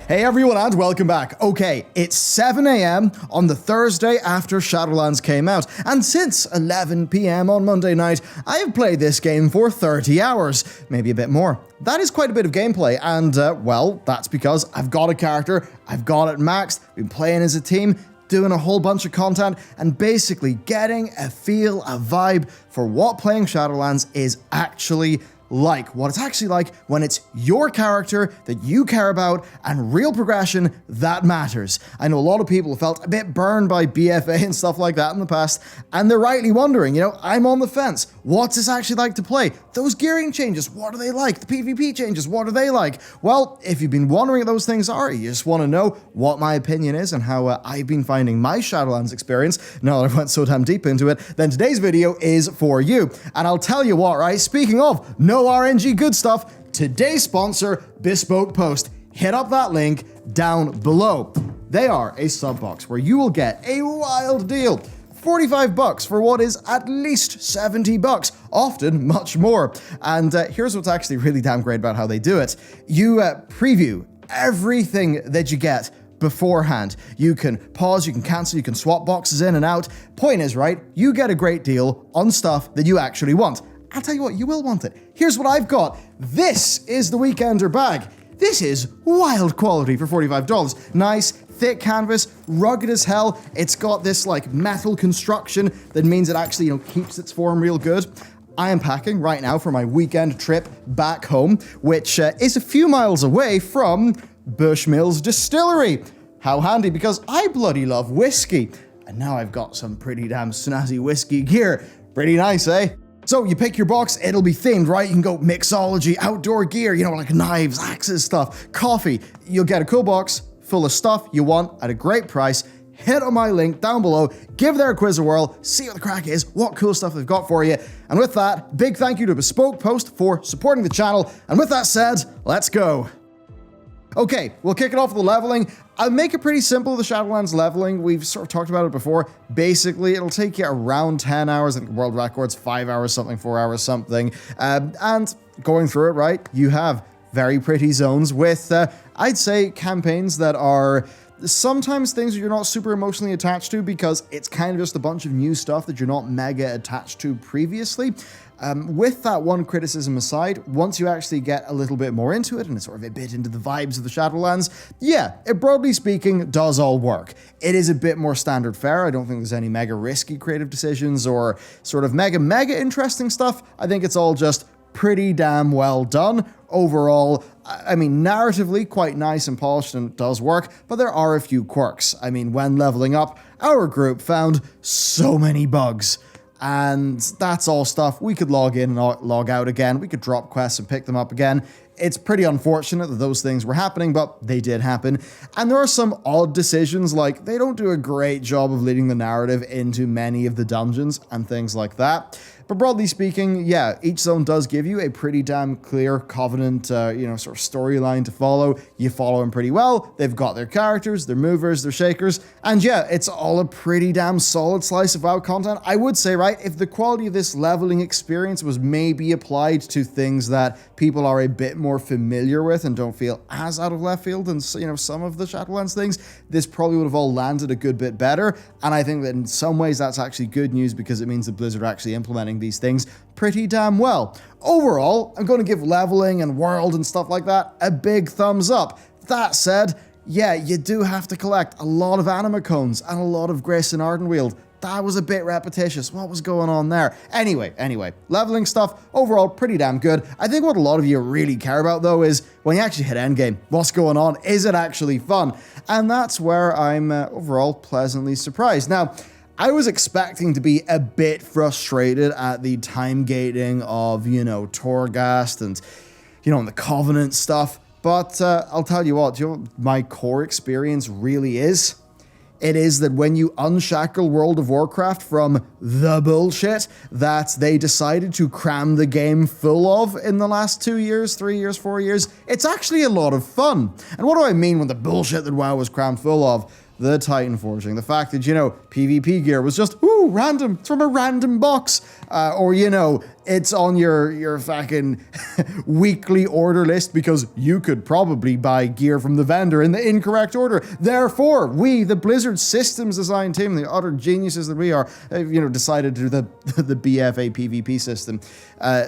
Hey everyone and welcome back. Okay, it's 7 AM on the Thursday after Shadowlands came out, and since 11 PM on Monday night, I have played this game for 30 hours, maybe a bit more. That is quite a bit of gameplay, and well, that's because I've got a character, I've got it maxed, been playing as a team, doing a whole bunch of content, and basically getting a feel, a vibe for what playing Shadowlands is actually like, what it's actually like when it's your character that you care about and real progression that matters. I know a lot of people have felt a bit burned by BFA and stuff like that in the past, and they're rightly wondering, I'm on the fence. What's this actually like to play? Those gearing changes, what are they like? The PvP changes, what are they like? Well, if you've been wondering what those things are, you just want to know what my opinion is and how I've been finding my Shadowlands experience, now that I went so damn deep into it, then today's video is for you. And I'll tell you what, right? Speaking of no RNG good stuff, today's sponsor, Bespoke Post. Hit up that link down below. They are a sub box where you will get a wild deal. $45 for what is at least $70, often much more. And here's what's actually really damn great about how they do it. You preview everything that you get beforehand. You can pause, you can cancel, you can swap boxes in and out. Point is, right, you get a great deal on stuff that you actually want. I'll tell you what, you will want it. Here's what I've got. This is the Weekender bag. This is wild quality for $45. Nice, thick canvas, rugged as hell. It's got this like metal construction that means it actually, keeps its form real good. I am packing right now for my weekend trip back home, which is a few miles away from Bushmills Distillery. How handy, because I bloody love whiskey. And now I've got some pretty damn snazzy whiskey gear. Pretty nice, eh? So you pick your box, it'll be themed, right? You can go mixology, outdoor gear, like knives, axes, stuff, coffee. You'll get a cool box full of stuff you want at a great price. Hit on my link down below, give their quiz a whirl, see what the crack is, what cool stuff they've got for you. And with that, big thank you to Bespoke Post for supporting the channel. And with that said, let's go. Okay, we'll kick it off with the leveling. I'll make it pretty simple, the Shadowlands leveling. We've sort of talked about it before. Basically, it'll take you around 10 hours. I think world record's 5 hours something, 4 hours something. And going through it, right, you have very pretty zones with, I'd say, campaigns that are sometimes things you're not super emotionally attached to because it's kind of just a bunch of new stuff that you're not mega attached to previously. With that one criticism aside, once you actually get a little bit more into it and it's sort of a bit into the vibes of the Shadowlands, yeah, it broadly speaking does all work. It is a bit more standard fare. I don't think there's any mega risky creative decisions or sort of mega interesting stuff. I think it's all just pretty damn well done. Overall, I mean, narratively quite nice and polished and does work, but there are a few quirks. I mean, when leveling up, our group found so many bugs. And that's all stuff we could log in and log out again. We could drop quests and pick them up again. It's pretty unfortunate that those things were happening, but they did happen. And there are some odd decisions, like they don't do a great job of leading the narrative into many of the dungeons and things like that. But broadly speaking, yeah, each zone does give you a pretty damn clear Covenant, sort of storyline to follow. You follow them pretty well. They've got their characters, their movers, their shakers. And yeah, it's all a pretty damn solid slice of WoW content. I would say, right, if the quality of this leveling experience was maybe applied to things that people are a bit more familiar with and don't feel as out of left field than, some of the Shadowlands things, this probably would have all landed a good bit better. And I think that in some ways that's actually good news because it means that Blizzard are actually implementing these things pretty damn well. Overall, I'm going to give leveling and world and stuff like that a big thumbs up. That said, yeah, you do have to collect a lot of anima cones and a lot of Grace and Ardenweald. That was a bit repetitious. What was going on there? Anyway, leveling stuff, overall, pretty damn good. I think what a lot of you really care about, though, is when you actually hit endgame, what's going on? Is it actually fun? And that's where I'm overall pleasantly surprised. Now, I was expecting to be a bit frustrated at the time gating of, Torghast and, and the Covenant stuff. But I'll tell you what, my core experience really is? It is that when you unshackle World of Warcraft from the bullshit that they decided to cram the game full of in the last 2 years, 3 years, 4 years, it's actually a lot of fun. And what do I mean when the bullshit that WoW was crammed full of? The Titan Forging, the fact that, PvP gear was just, random, it's from a random box, or, It's on your fucking weekly order list because you could probably buy gear from the vendor in the incorrect order. Therefore, we, the Blizzard systems design team, the utter geniuses that we are, decided to do the BFA PvP system.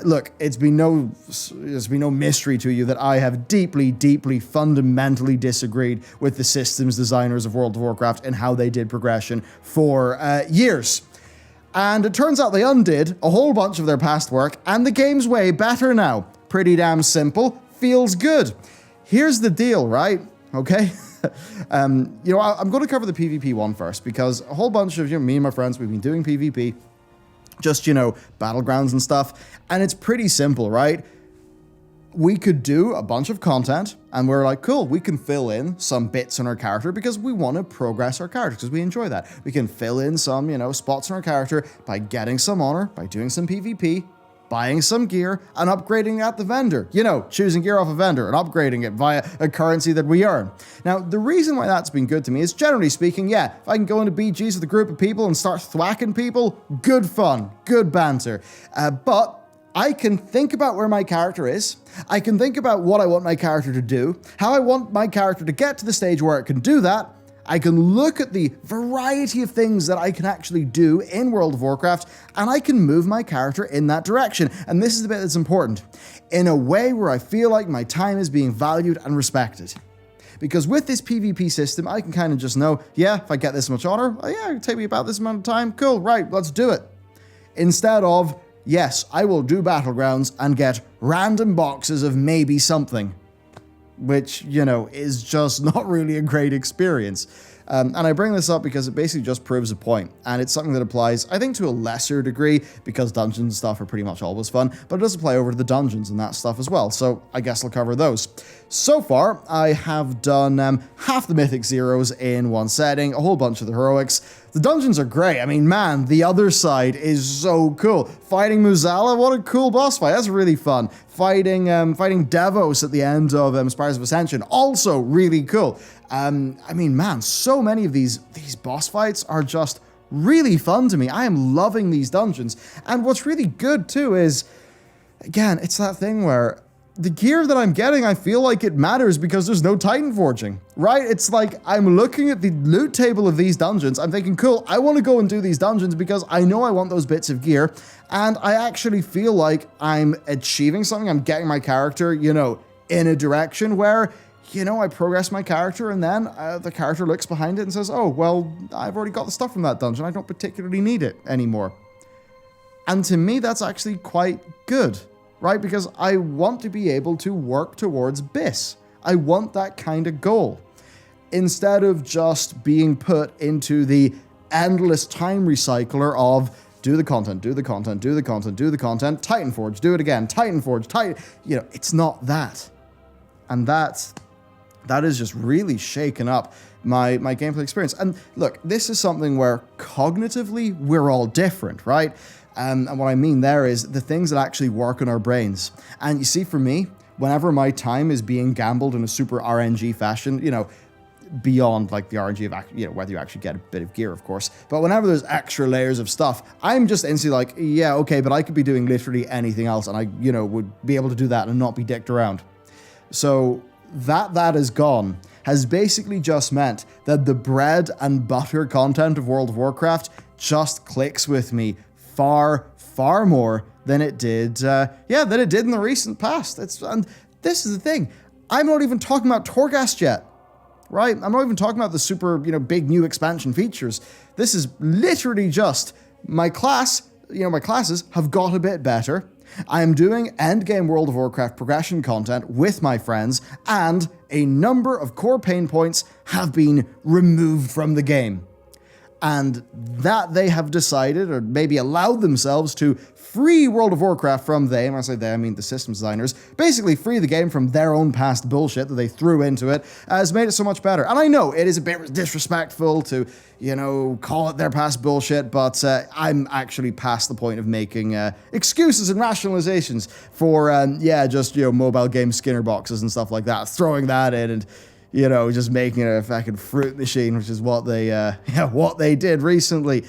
Look, it's been no mystery to you that I have deeply, fundamentally disagreed with the systems designers of World of Warcraft and how they did progression for years. And it turns out they undid a whole bunch of their past work, and the game's way better now. Pretty damn simple, feels good. Here's the deal, right? Okay? I'm going to cover the PvP one first, because a whole bunch of me and my friends, we've been doing PvP, just, battlegrounds and stuff, and it's pretty simple, right? We could do a bunch of content, and we're like, cool, we can fill in some bits on our character because we want to progress our character, because we enjoy that. We can fill in some, spots in our character by getting some honor, by doing some PvP, buying some gear, and upgrading at the vendor. Choosing gear off a vendor and upgrading it via a currency that we earn. Now, the reason why that's been good to me is, generally speaking, if I can go into BGs with a group of people and start thwacking people, good fun, good banter. But I can think about where my character is. I can think about what I want my character to do, how I want my character to get to the stage where it can do that. I can look at the variety of things that I can actually do in World of Warcraft, and I can move my character in that direction. And this is the bit that's important. In a way where I feel like my time is being valued and respected. Because with this PvP system, I can kind of just know, if I get this much honor, it'll take me about this amount of time. Cool, right, let's do it. Instead of, yes, I will do Battlegrounds and get random boxes of maybe something, which, is just not really a great experience. And I bring this up because it basically just proves a point, and it's something that applies, I think, to a lesser degree, because dungeons and stuff are pretty much always fun, but it does apply over to the dungeons and that stuff as well, so I guess I'll cover those. So far, I have done half the Mythic Zeros in one setting, a whole bunch of the Heroics. The dungeons are great. I mean, man, the other side is so cool. Fighting Muzala, what a cool boss fight. That's really fun. Fighting Devos at the end of Spires of Ascension, also really cool. I mean, man, so many of these boss fights are just really fun to me. I am loving these dungeons. And what's really good, too, is, again, it's that thing where the gear that I'm getting, I feel like it matters because there's no Titan forging, right? It's like I'm looking at the loot table of these dungeons. I'm thinking, cool, I want to go and do these dungeons because I know I want those bits of gear. And I actually feel like I'm achieving something. I'm getting my character, in a direction where, I progress my character, and then the character looks behind it and says, oh, well, I've already got the stuff from that dungeon. I don't particularly need it anymore. And to me, that's actually quite good. Right? Because I want to be able to work towards BIS. I want that kind of goal. Instead of just being put into the endless time recycler of do the content, do the content, do the content, do the content, Titan Forge, do it again, Titan Forge, Titan... it's not that. And that is just really shaken up my gameplay experience. And look, this is something where cognitively we're all different, right? And what I mean there is the things that actually work in our brains. And you see, for me, whenever my time is being gambled in a super RNG fashion, beyond like the RNG of, whether you actually get a bit of gear, of course, but whenever there's extra layers of stuff, I'm just instantly like, yeah, okay, but I could be doing literally anything else, and I, would be able to do that and not be dicked around. So that is gone has basically just meant that the bread and butter content of World of Warcraft just clicks with me far more than it did, than it did in the recent past. And this is the thing. I'm not even talking about Torghast yet, right? I'm not even talking about the super, big new expansion features. This is literally just my class, my classes have got a bit better. I am doing endgame World of Warcraft progression content with my friends, and a number of core pain points have been removed from the game. And that they have decided, or maybe allowed themselves to free World of Warcraft from and when I say they, I mean the systems designers, basically free the game from their own past bullshit that they threw into it, has made it so much better. And I know it is a bit disrespectful to, call it their past bullshit, but I'm actually past the point of making excuses and rationalizations for, mobile game Skinner boxes and stuff like that, throwing that in and just making it a fucking fruit machine, which is what they did recently.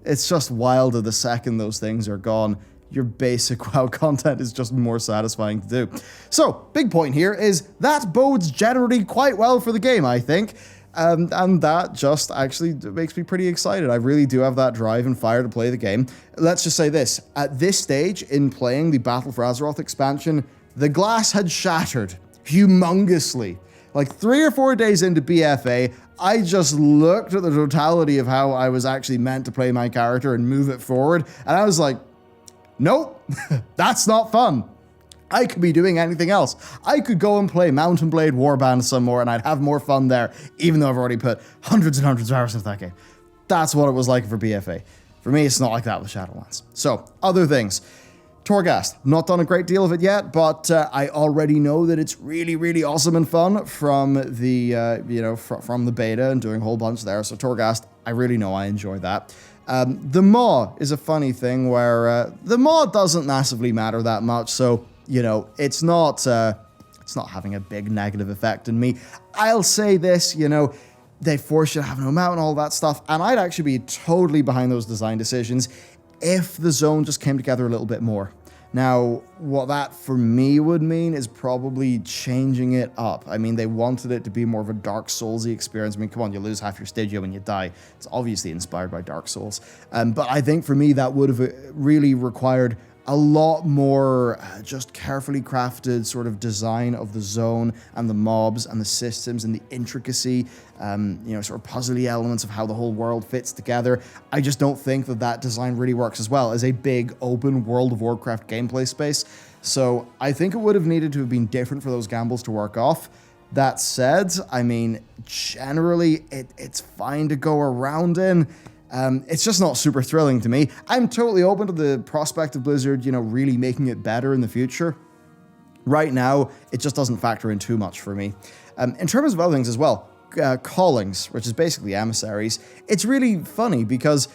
It's just wilder the second those things are gone. your basic WoW content is just more satisfying to do. So, big point here is that bodes generally quite well for the game, I think. And that just actually makes me pretty excited. I really do have that drive and fire to play the game. Let's just say this. At this stage in playing the Battle for Azeroth expansion, the glass had shattered humongously. Like 3 or 4 days into BFA, I just looked at the totality of how I was actually meant to play my character and move it forward, and I was like, nope, that's not fun. I could be doing anything else. I could go and play Mount and Blade Warband some more, and I'd have more fun there, even though I've already put hundreds and hundreds of hours into that game. That's what it was like for BFA. For me, it's not like that with Shadowlands. So, other things. Torghast, not done a great deal of it yet, but I already know that it's really, really awesome and fun from the, from the beta and doing a whole bunch there. So Torghast, I really know I enjoy that. The Maw is a funny thing where the Maw doesn't massively matter that much, so, it's not having a big negative effect on me. I'll say this, they force you to have no mount and all that stuff, and I'd actually be totally behind those design decisions if the zone just came together a little bit more. Now, what that for me would mean is probably changing it up. I mean, they wanted it to be more of a Dark Souls-y experience. I mean, come on, you lose half your Stygia when you die. It's obviously inspired by Dark Souls. But I think for me, that would have really required a lot more just carefully crafted sort of design of the zone and the mobs and the systems and the intricacy, sort of puzzly elements of how the whole world fits together. I just don't think that design really works as well as a big open World of Warcraft gameplay space. So I think it would have needed to have been different for those gambles to work off. That said, I mean, generally it's fine to go around in. It's just not super thrilling to me. I'm totally open to the prospect of Blizzard, really making it better in the future. Right now, it just doesn't factor in too much for me. In terms of other things as well, callings, which is basically emissaries, it's really funny because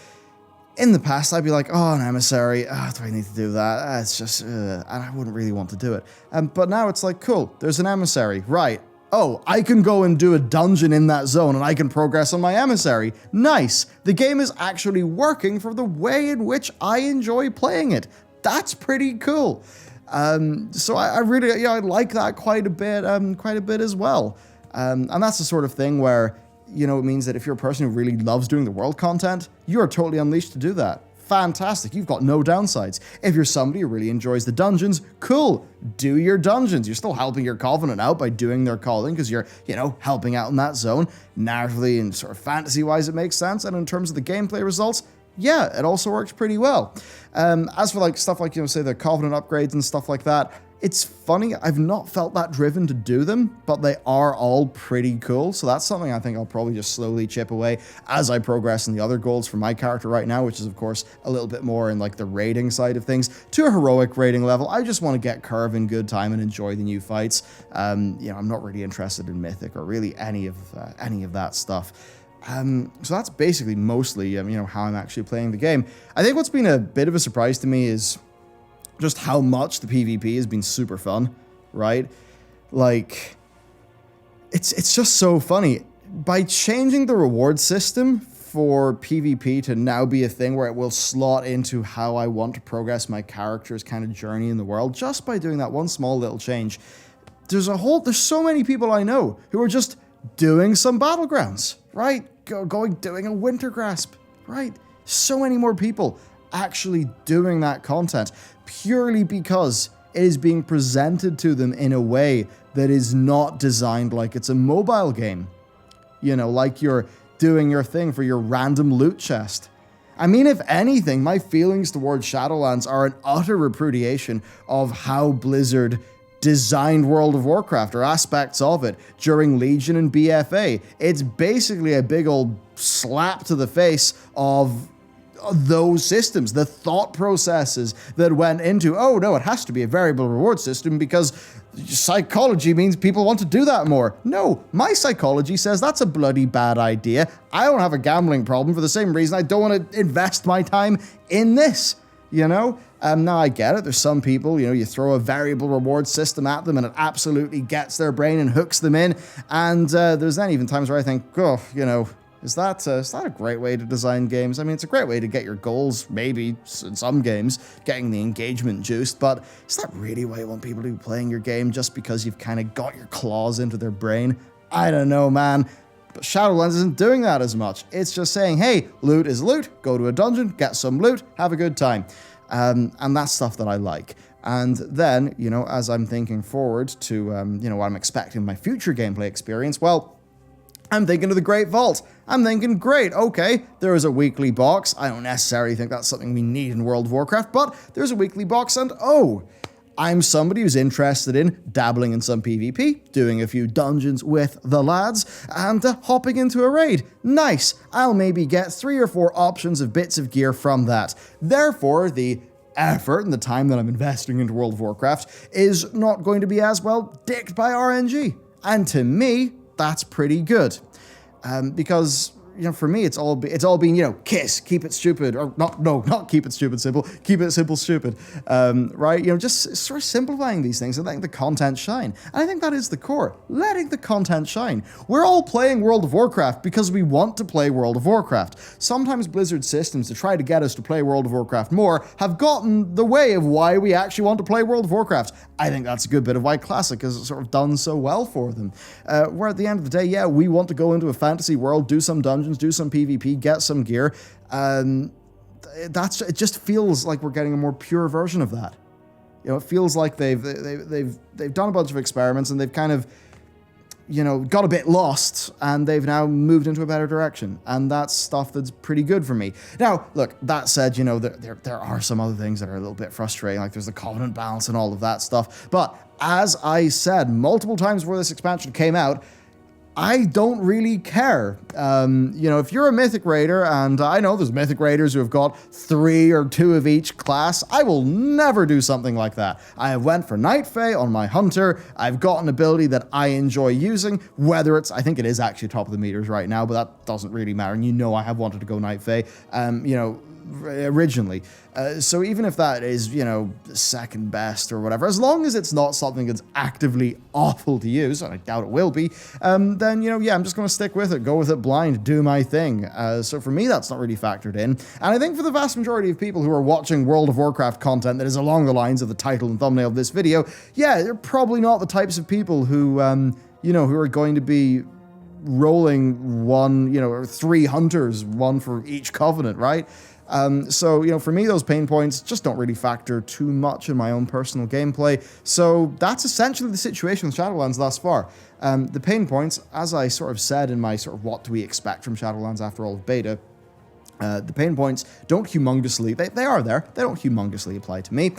in the past, I'd be like, oh, an emissary, do I need to do that? It's just, and I wouldn't really want to do it. But now it's like, cool, there's an emissary, right. Oh, I can go and do a dungeon in that zone and I can progress on my emissary. Nice. The game is actually working for the way in which I enjoy playing it. That's pretty cool. So I really, I like that quite a bit as well. And that's the sort of thing where, it means that if you're a person who really loves doing the world content, you are totally unleashed to do that. Fantastic. You've got no downsides. If you're somebody who really enjoys the dungeons, cool. Do your dungeons. You're still helping your Covenant out by doing their calling because you're, helping out in that zone. Narratively and sort of fantasy-wise, it makes sense. And in terms of the gameplay results, yeah, it also works pretty well. As for stuff like, say the Covenant upgrades and stuff like that, it's funny, I've not felt that driven to do them, but they are all pretty cool, so that's something I think I'll probably just slowly chip away as I progress in the other goals for my character right now, which is, of course, a little bit more in, the raiding side of things, to a heroic raiding level. I just want to get Curve in good time and enjoy the new fights. I'm not really interested in Mythic or really any of that stuff. So that's basically mostly, how I'm actually playing the game. I think what's been a bit of a surprise to me is just how much the PvP has been super fun, right? It's just so funny. By changing the reward system for PvP to now be a thing where it will slot into how I want to progress my character's kind of journey in the world, just by doing that one small little change, there's so many people I know who are just doing some battlegrounds, right? Doing a winter grasp, right? So many more people actually doing that content purely because it is being presented to them in a way that is not designed like it's a mobile game. Like you're doing your thing for your random loot chest. I mean, if anything, my feelings towards Shadowlands are an utter repudiation of how Blizzard designed World of Warcraft, or aspects of it, during Legion and BFA. It's basically a big old slap to the face of those systems, the thought processes that went into, oh no, it has to be a variable reward system because psychology means people want to do that more. No, my psychology says that's a bloody bad idea. I don't have a gambling problem for the same reason I don't want to invest my time in this, Now I get it. There's some people, you throw a variable reward system at them and it absolutely gets their brain and hooks them in. And there's then even times where I think, Is that a great way to design games? I mean, it's a great way to get your goals, maybe, in some games, getting the engagement juiced, but is that really why you want people to be playing your game just because you've kind of got your claws into their brain? I don't know, man. But Shadowlands isn't doing that as much. It's just saying, hey, loot is loot, go to a dungeon, get some loot, have a good time. And that's stuff that I like. And then, you know, as I'm thinking forward to, you know, what I'm expecting my future gameplay experience, well, I'm thinking of the Great Vault. I'm thinking, great, okay, there is a weekly box. I don't necessarily think that's something we need in World of Warcraft, but there's a weekly box, and oh, I'm somebody who's interested in dabbling in some PvP, doing a few dungeons with the lads, and hopping into a raid. Nice, I'll maybe get 3 or 4 options of bits of gear from that. Therefore, the effort and the time that I'm investing into World of Warcraft is not going to be as well dicked by RNG. And to me, that's pretty good. Because, you know, for me, it's all been, you know, KISS, keep it stupid, or not keep it stupid simple, keep it simple stupid, right? You know, just sort of simplifying these things and letting the content shine. And I think that is the core, letting the content shine. We're all playing World of Warcraft because we want to play World of Warcraft. Sometimes Blizzard systems to try to get us to play World of Warcraft more have gotten the way of why we actually want to play World of Warcraft. I think that's a good bit of why Classic has sort of done so well for them. Where at the end of the day, yeah, we want to go into a fantasy world, do some dungeons, do some PvP, get some gear. It just feels like we're getting a more pure version of that. You know, it feels like they've done a bunch of experiments and they've kind of, you know, got a bit lost and they've now moved into a better direction. And that's stuff that's pretty good for me. Now, look, that said, you know, there are some other things that are a little bit frustrating, like there's the Covenant balance and all of that stuff. But as I said multiple times before this expansion came out, I don't really care. You know, if you're a Mythic Raider, and I know there's Mythic Raiders who have got 3 or 2 of each class, I will never do something like that. I have went for Night Fae on my Hunter. I've got an ability that I enjoy using, whether it's, I think it is actually top of the meters right now, but that doesn't really matter. And you know I have wanted to go Night Fae, you know, originally. So even if that is, you know, second best or whatever, as long as it's not something that's actively awful to use, and I doubt it will be, then, you know, yeah, I'm just going to stick with it, go with it blind, do my thing. So for me, that's not really factored in. And I think for the vast majority of people who are watching World of Warcraft content that is along the lines of the title and thumbnail of this video, yeah, they're probably not the types of people who, you know, who are going to be rolling one, you know, or 3 hunters, one for each covenant, right? So, you know, for me, those pain points just don't really factor too much in my own personal gameplay. So that's essentially the situation with Shadowlands thus far. The pain points, as I sort of said in my sort of what do we expect from Shadowlands after all of beta, the pain points don't humongously, they are there, they don't humongously apply to me.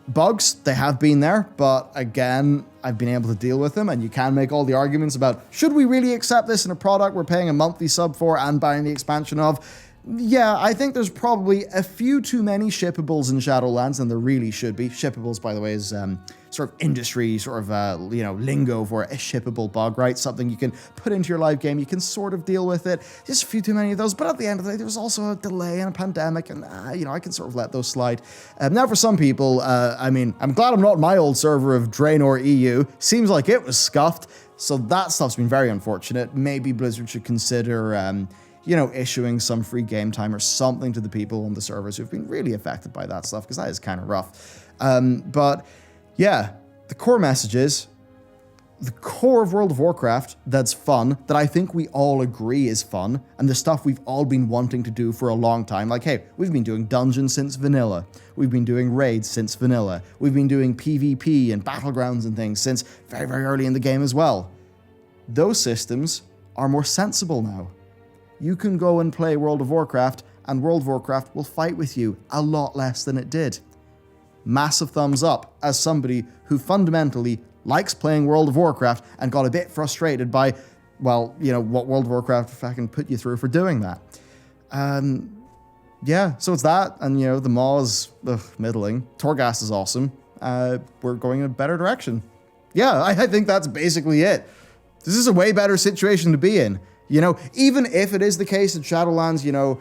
Bugs, they have been there, but again, I've been able to deal with them, and you can make all the arguments about, should we really accept this in a product we're paying a monthly sub for and buying the expansion of? Yeah, I think there's probably a few too many shippables in Shadowlands than there really should be. Shippables, by the way, is sort of industry, sort of, you know, lingo for a shippable bug, right? Something you can put into your live game, you can sort of deal with it. Just a few too many of those, but at the end of the day, there's also a delay and a pandemic, and, you know, I can sort of let those slide. Now, for some people, I mean, I'm glad I'm not in my old server of Draenor EU. Seems like it was scuffed, so that stuff's been very unfortunate. Maybe Blizzard should consider, you know, issuing some free game time or something to the people on the servers who've been really affected by that stuff, because that is kind of rough. But yeah, the core message is, the core of World of Warcraft that's fun, that I think we all agree is fun, and the stuff we've all been wanting to do for a long time. Like, hey, we've been doing dungeons since vanilla. We've been doing raids since vanilla. We've been doing PvP and battlegrounds and things since very, very early in the game as well. Those systems are more sensible now. You can go and play World of Warcraft, and World of Warcraft will fight with you a lot less than it did. Massive thumbs up as somebody who fundamentally likes playing World of Warcraft and got a bit frustrated by, well, you know, what World of Warcraft fucking put you through for doing that. Yeah, so it's that, and, you know, the Maw is middling. Torghast is awesome. We're going in a better direction. Yeah, I think that's basically it. This is a way better situation to be in. You know, even if it is the case that Shadowlands, you know,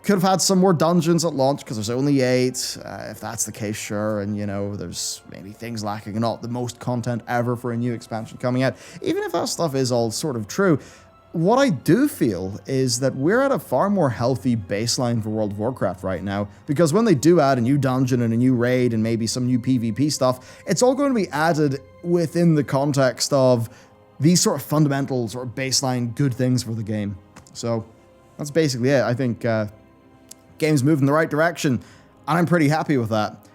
could have had some more dungeons at launch because there's only 8. If that's the case, sure. And, you know, there's maybe things lacking and not the most content ever for a new expansion coming out. Even if that stuff is all sort of true, what I do feel is that we're at a far more healthy baseline for World of Warcraft right now, because when they do add a new dungeon and a new raid and maybe some new PvP stuff, it's all going to be added within the context of these sort of fundamentals or baseline good things for the game. So that's basically it. I think game's moving in the right direction, and I'm pretty happy with that.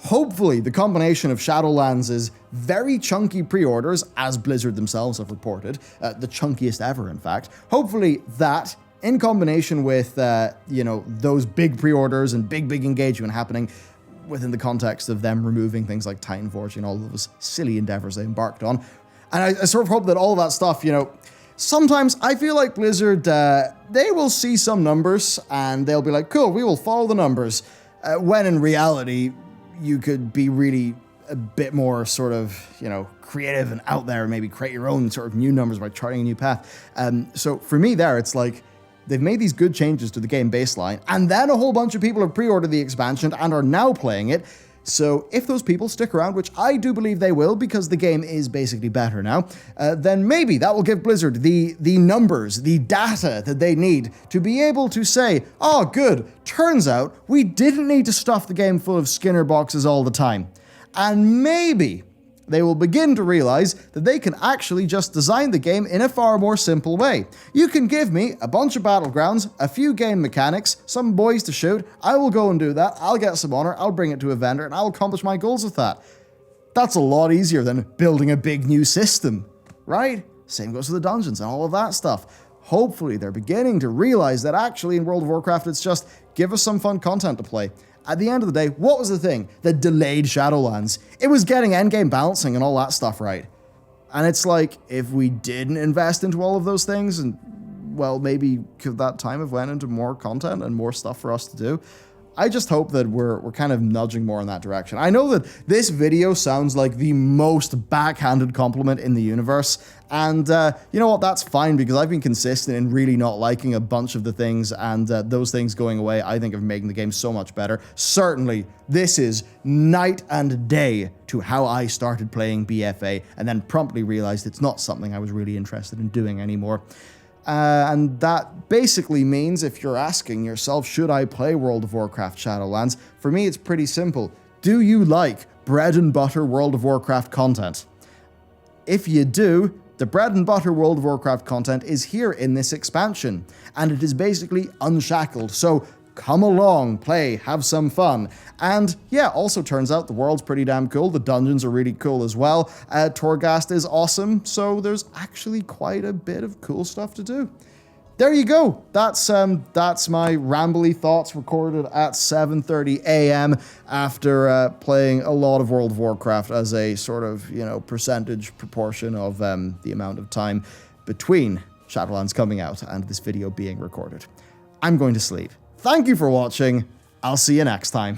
Hopefully, the combination of Shadowlands' very chunky pre-orders, as Blizzard themselves have reported, the chunkiest ever, in fact. Hopefully, that, in combination with, those big pre-orders and big engagement happening within the context of them removing things like Titan Forge and all those silly endeavors they embarked on. And I sort of hope that all of that stuff, sometimes I feel like Blizzard, they will see some numbers and they'll be like, cool, we will follow the numbers. When in reality, you could be really a bit more sort of, creative and out there, and maybe create your own sort of new numbers by charting a new path. So for me there, it's like they've made these good changes to the game baseline, and then a whole bunch of people have pre-ordered the expansion and are now playing it. So if those people stick around, which I do believe they will because the game is basically better now, then maybe that will give Blizzard the numbers, the data that they need to be able to say, oh good, turns out we didn't need to stuff the game full of Skinner boxes all the time. And maybe they will begin to realize that they can actually just design the game in a far more simple way. You can give me a bunch of battlegrounds, a few game mechanics, some boys to shoot, I will go and do that, I'll get some honor, I'll bring it to a vendor, and I'll accomplish my goals with that. That's a lot easier than building a big new system, right? Same goes for the dungeons and all of that stuff. Hopefully they're beginning to realize that actually in World of Warcraft it's just give us some fun content to play. At the end of the day, what was the thing that delayed Shadowlands? It was getting endgame balancing and all that stuff right. And it's like, if we didn't invest into all of those things, and well, maybe could that time have went into more content and more stuff for us to do? I just hope that we're kind of nudging more in that direction. I know that this video sounds like the most backhanded compliment in the universe, and you know what, that's fine, because I've been consistent in really not liking a bunch of the things, and those things going away, I think, of making the game so much better. Certainly, this is night and day to how I started playing BFA, and then promptly realized it's not something I was really interested in doing anymore. And that basically means, if you're asking yourself, should I play World of Warcraft Shadowlands? For me, it's pretty simple. Do you like bread and butter World of Warcraft content? If you do, the bread and butter World of Warcraft content is here in this expansion, and it is basically unshackled. So come along, play, have some fun. And yeah, also turns out the world's pretty damn cool. The dungeons are really cool as well. Torghast is awesome, so there's actually quite a bit of cool stuff to do. There you go. That's my rambly thoughts recorded at 7:30 a.m. after playing a lot of World of Warcraft as a sort of, percentage proportion of the amount of time between Shadowlands coming out and this video being recorded. I'm going to sleep. Thank you for watching. I'll see you next time.